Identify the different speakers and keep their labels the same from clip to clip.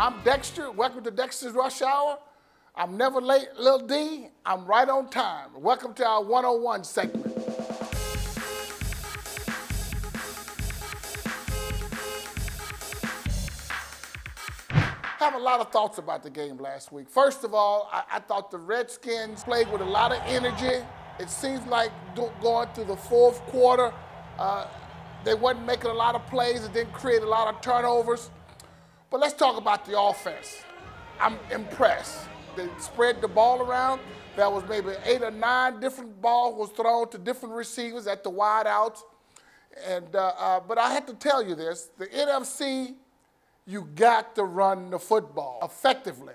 Speaker 1: I'm Dexter. Welcome to Dexter's Rush Hour. I'm never late, Lil D. I'm right on time. Welcome to our 101 segment. I have a lot of thoughts about the game last week. First of all, I thought the Redskins played with a lot of energy. It seems like going through the fourth quarter, they wasn't making a lot of plays. It didn't create a lot of turnovers. But let's talk about the offense. I'm impressed. They spread the ball around. There was maybe 8 or 9 different balls was thrown to different receivers at the wideouts. And but I had to tell you this: the NFC, you got to run the football effectively.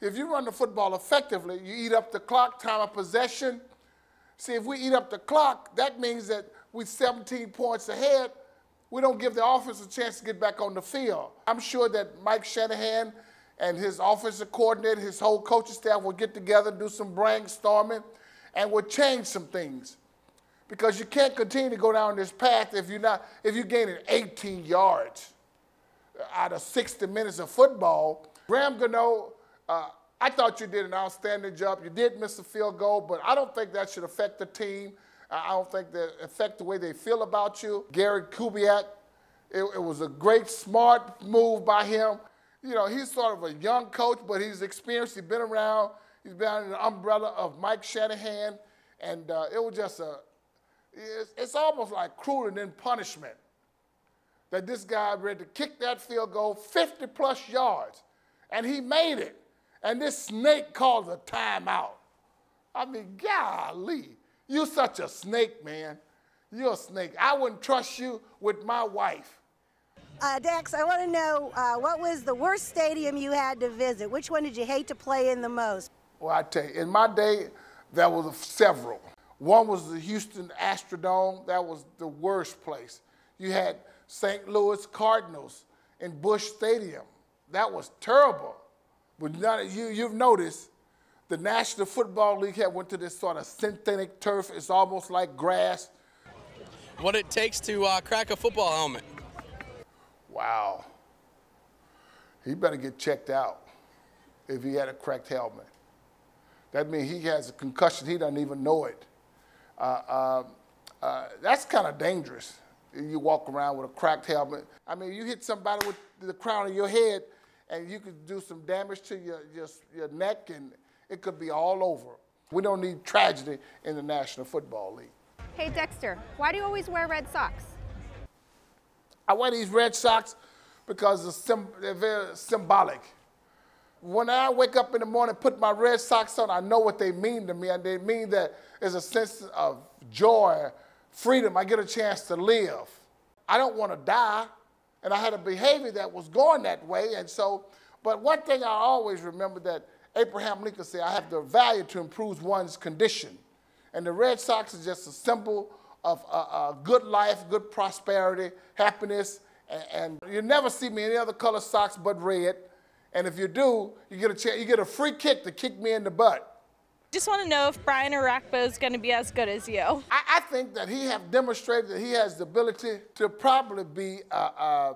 Speaker 1: If you run the football effectively, you eat up the clock, time of possession. See, if we eat up the clock, that means that we're 17 points ahead. We don't give the offense a chance to get back on the field. I'm sure that Mike Shanahan and his offensive coordinator, his whole coaching staff will get together, do some brainstorming, and will change some things. Because you can't continue to go down this path if you're gaining 18 yards out of 60 minutes of football. Graham Gano, I thought you did an outstanding job. You did miss a field goal, but I don't think that should affect the team. I don't think that affect the way they feel about you. Gary Kubiak, it was a great, smart move by him. You know, he's sort of a young coach, but he's experienced. He's been around. He's been under the umbrella of Mike Shanahan, and it was just it's almost like cruel and then punishment that this guy ready to kick that field goal 50-plus yards, and he made it. And this snake called a timeout. I mean, golly. You're such a snake, man. You're a snake. I wouldn't trust you with my wife.
Speaker 2: Dex, I want to know, what was the worst stadium you had to visit? Which one did you hate to play in the most?
Speaker 1: Well, I tell you, in my day, there was several. One was the Houston Astrodome. That was the worst place. You had St. Louis Cardinals in Busch Stadium. That was terrible. But you've noticed, the National Football League went to this sort of synthetic turf. It's almost like grass.
Speaker 3: What it takes to crack a football helmet.
Speaker 1: Wow. He better get checked out if he had a cracked helmet. That means he has a concussion. He doesn't even know it. That's kind of dangerous. You walk around with a cracked helmet. I mean, you hit somebody with the crown of your head, and you could do some damage to your neck, and it could be all over. We don't need tragedy in the National Football League.
Speaker 4: Hey, Dexter, why do you always wear red socks?
Speaker 1: I wear these red socks because they're very symbolic. When I wake up in the morning and put my red socks on, I know what they mean to me, and they mean that there's a sense of joy, freedom. I get a chance to live. I don't want to die, and I had a behavior that was going that way, and so, but one thing I always remember that Abraham Lincoln said, I have the value to improve one's condition. And the Red Sox is just a symbol of a good life, good prosperity, happiness, and you never see me in any other color socks but red. And if you do, you get a chance, you get a free kick to kick me in the butt.
Speaker 5: Just want to know if Brian Arakpo is going to be as good as you.
Speaker 1: I think that he has demonstrated that he has the ability to probably be a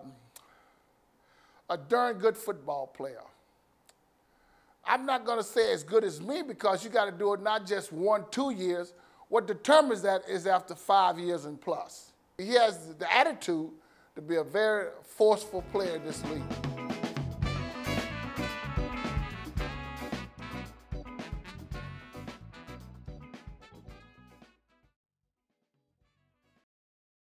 Speaker 1: darn good football player. I'm not going to say as good as me because you got to do it not just 1, 2 years. What determines that is after 5 years and plus. He has the attitude to be a very forceful player in this league.